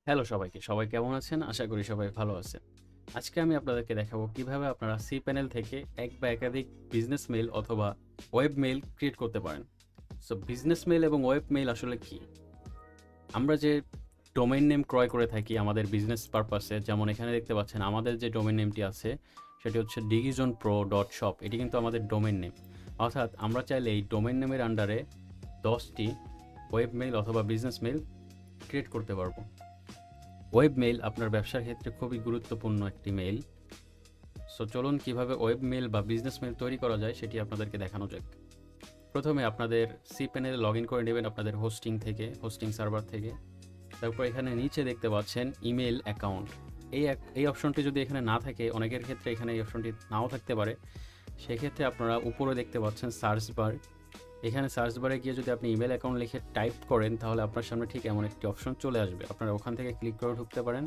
Hello সবাইকে। সবাই কেমন আছেন? আশা করি সবাই ভালো আছেন। আজকে আমি আপনাদেরকে দেখাবো কিভাবে আপনারা cPanel থেকে এক বা একাধিক বিজনেস মেইল অথবা ওয়েব মেইল ক্রিয়েট করতে পারেন। সো বিজনেস মেইল এবং ওয়েব মেইল আসলে কি? আমরা যে ডোমেইন নেম ক্রয় করে থাকি আমাদের বিজনেস পারপাসে, যেমন এখানে দেখতে পাচ্ছেন আমাদের যে ডোমেইন নেমটি আছে সেটি হচ্ছে digizonpro.shop। এটি কিন্তু আমাদের ডোমেইন নেম। অর্থাৎ আমরা চাইলে এই ডোমেইন নেমের আন্ডারে 10টি ওয়েব মেইল অথবা বিজনেস মেইল ক্রিয়েট করতে পারবো। ওয়েব মেইল আপনার ব্যবসার ক্ষেত্রে খুবই গুরুত্বপূর্ণ একটি মেইল। সো চলুন কিভাবে ওয়েব মেইল বা বিজনেস মেইল তৈরি করা যায় সেটি আপনাদেরকে দেখানো যাক। প্রথমে আপনাদের cPanel লগ ইন করে নেবেন আপনাদের হোস্টিং সার্ভার থেকে। তারপর এখানে নিচে দেখতে পাচ্ছেন ইমেল অ্যাকাউন্ট। এই অপশনটি যদি এখানে না থাকে, অনেকের ক্ষেত্রে এখানে এই অপশনটি নাও থাকতে পারে, সেক্ষেত্রে আপনারা উপরে দেখতে পাচ্ছেন সার্চ বার। এখানে সার্চ বারে গিয়ে যদি আপনি ইমেল অ্যাকাউন্ট লিখে টাইপ করেন তাহলে আপনার সামনে ঠিক এমন একটি অপশন চলে আসবে। আপনারা ওখান থেকে ক্লিক করে ঢুকতে পারেন,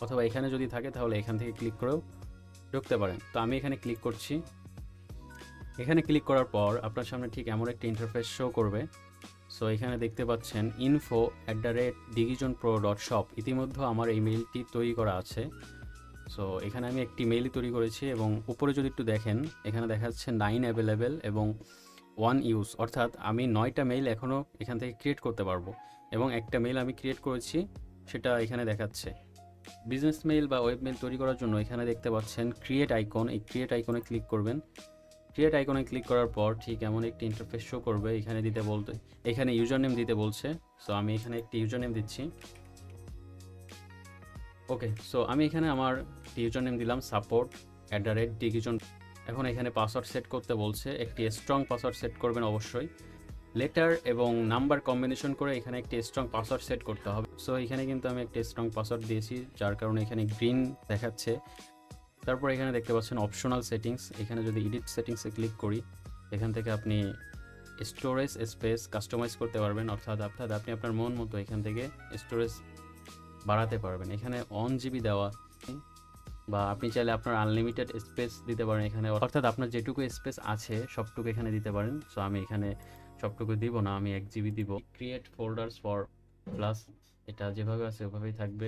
অথবা এখানে যদি থাকে তাহলে এখান থেকে ক্লিক করেও ঢুকতে পারেন। তো আমি এখানে ক্লিক করছি। এখানে ক্লিক করার পর আপনার সামনে ঠিক এমন একটি ইন্টারফেস শো করবে। সো এখানে দেখতে পাচ্ছেন info@digizonpro.shop। ইতিমধ্যে আমার এই মেইলটি তৈরি করা আছে। সো এখানে আমি একটি মেইলই তৈরি করেছি এবং উপরে যদি একটু দেখেন এখানে দেখা যাচ্ছে 9 অ্যাভেলেবেল এবং 1 ইউজ, অর্থাৎ আমি 9টা মেইল এখনও এখান থেকে ক্রিয়েট করতে পারবো এবং একটা মেইল আমি ক্রিয়েট করেছি সেটা এখানে দেখাচ্ছে। বিজনেস মেইল বা ওয়েব মেইল তৈরি করার জন্য এখানে দেখতে পাচ্ছেন ক্রিয়েট আইকন। এই ক্রিয়েট আইকনে ক্লিক করবেন। ক্রিয়েট আইকনে ক্লিক করার পর ঠিক এমন একটি ইন্টারফেস শো করবে। এখানে ইউজার নেম দিতে বলছে। সো আমি এখানে একটি ইউজার নেম দিচ্ছি। ওকে, সো আমি এখানে আমার ইউজার নেম দিলাম support@digizon। এখন এখানে পাসওয়ার্ড সেট করতে বলছে। একটি স্ট্রং পাসওয়ার্ড সেট করবেন অবশ্যই। লেটার এবং নাম্বার কম্বিনেশন করে এখানে একটি স্ট্রং পাসওয়ার্ড সেট করতে হবে। সো এখানে কিন্তু আমি একটি স্ট্রং পাসওয়ার্ড দিয়েছি, যার কারণে এখানে গ্রিন দেখাচ্ছে। তারপর এখানে দেখতে পাচ্ছেন অপশনাল সেটিংস। এখানে যদি এডিট সেটিংসে ক্লিক করি, এখান থেকে আপনি স্টোরেজ স্পেস কাস্টমাইজ করতে পারবেন, অর্থাৎ আপনি আপনার মন মতো এখান থেকে স্টোরেজ বাড়াতে পারবেন। এখানে 1 জিবি দেওয়া, বা আপনি চাইলে আপনার আনলিমিটেড স্পেস দিতে পারেন এখানে, অর্থাৎ আপনার যেটুকু স্পেস আছে সবটুকু এখানে দিতে পারেন। সো আমি এখানে সবটুকু দিব না, আমি 1 জিবি দিব। ক্রিয়েট ফোল্ডার্স ফর প্লাস, এটা যেভাবে আছে ওভাবেই থাকবে।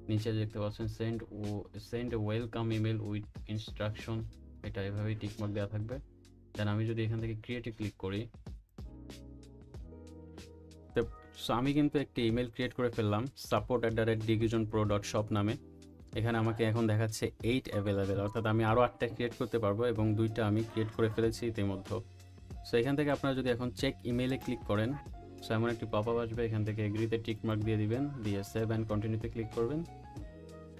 নিচে দেখতে পাচ্ছেন send welcome email with instruction, এটা এভাবেই টিকমার্ক দেওয়া থাকবে। দেন আমি যদি এখান থেকে ক্রিয়েটে ক্লিক করি, সো আমি কিন্তু একটি ইমেল ক্রিয়েট করে ফেললাম support@digizonpro.shop নামে। এখানে আমাকে এখন দেখাচ্ছে 8 অ্যাভেলেবেল, অর্থাৎ আমি আরও 8টা ক্রিয়েট করতে পারবো এবং 2টা আমি ক্রিয়েট করে ফেলেছি ইতিমধ্যে। সো এখান থেকে আপনারা যদি এখন চেক ইমেলে ক্লিক করেন, সো এমন একটি পপ আপ আসবে। এখান থেকে এগ্রিতে টিকমার্ক দিয়ে দিবেন, দিয়ে সেভ অ্যান্ড কন্টিনিউতে ক্লিক করবেন।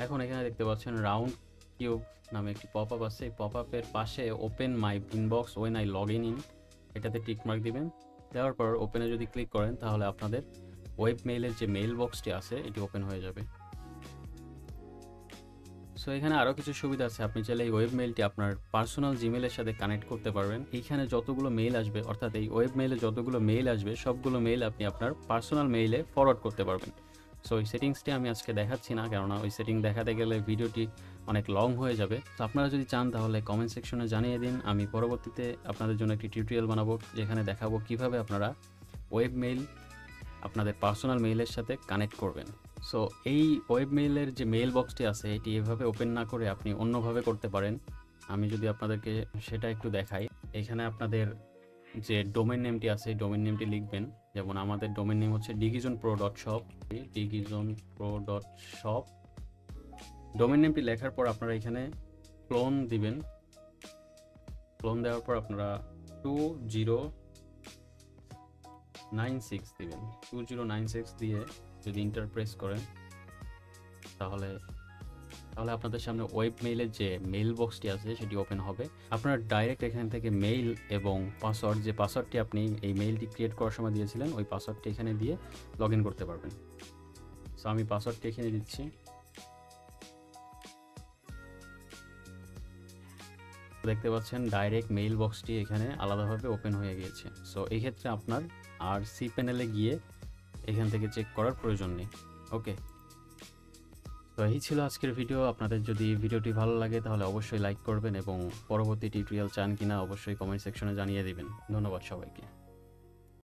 এখন এখানে দেখতে পাচ্ছেন রাউন্ড কিউব নামে একটি পপ আপ আছে। এই পপ আপের পাশে open my inbox when I log in, এটাতে টিকমার্ক দিবেন। দেওয়ার পর ওপেনে যদি ক্লিক করেন তাহলে আপনাদের ওয়েব মেইলের যে মেইল বক্সটি আছে এটি ওপেন হয়ে যাবে। সো এখানে আরও কিছু সুবিধা আছে। আপনি চাইলে এই ওয়েব মেইলটি আপনার পার্সোনাল জিমেলের সাথে কানেক্ট করতে পারবেন। এইখানে যতগুলো মেইল আসবে, অর্থাৎ এই ওয়েব মেইলে যতগুলো মেইল আসবে সবগুলো মেইল আপনি আপনার পার্সোনাল মেইলে ফরওয়ার্ড করতে পারবেন। সো ওই সেটিংসটি আমি আজকে দেখাচ্ছি না, কেননা ওই সেটিং দেখাতে গেলে ভিডিওটি অনেক লং হয়ে যাবে। তো আপনারা যদি চান তাহলে কমেন্ট সেকশনে জানিয়ে দিন, আমি পরবর্তীতে আপনাদের জন্য একটি টিউটোরিয়াল বানাবো যেখানে দেখাবো কিভাবে আপনারা ওয়েব মেইল আপনাদের পার্সোনাল মেইলের সাথে কানেক্ট করবেন। সো এই ওয়েব মেইলের যে মেইল বক্সটি আছে এটি এভাবে ওপেন না করে আপনি অন্যভাবে করতে পারেন। আমি যদি আপনাদেরকে সেটা একটু দেখাই, এখানে আপনাদের যে ডোমেইন নেমটি আছে এই ডোমেইন নেমটি লিখবেন। যেমন আমাদের ডোমেইন নেম হচ্ছে digizonpro.shop। digizonpro.shop ডোমেইন নেমটি লেখার পর আপনারা এখানে ক্লোন দিবেন। ক্লোন দেওয়ার পর আপনারা 2096 দিবেন। 2096 দিয়ে যদি ইন্টার প্রেস করেন তাহলে আপনাদের সামনে ওয়েব মেইলের যে মেইল বক্সটি আছে সেটি ওপেন হবে। আপনারা ডাইরেক্ট এখান থেকে মেইল এবং পাসওয়ার্ড, যে পাসওয়ার্ডটি আপনি এই মেইলটি ক্রিয়েট করার সময় দিয়েছিলেন ওই পাসওয়ার্ডটি এখানে দিয়ে লগ ইন করতে পারবেন। সো আমি পাসওয়ার্ডটি এখানে দিচ্ছি। দেখতে পাচ্ছেন ডাইরেক্ট মেইল বক্সটি এখানে আলাদাভাবে ওপেন হয়ে গিয়েছে। সো এই ক্ষেত্রে আপনার আর cPanel-এ গিয়ে এখান থেকে চেক করার প্রয়োজন নেই। ওকে, তো এই ছিল আজকের ভিডিও। আপনাদের যদি ভিডিওটি ভালো লাগে তাহলে অবশ্যই লাইক করবেন এবং পরবর্তী টিউটোরিয়াল চান কিনা অবশ্যই কমেন্ট সেকশনে জানিয়ে দিবেন। ধন্যবাদ সবাইকে।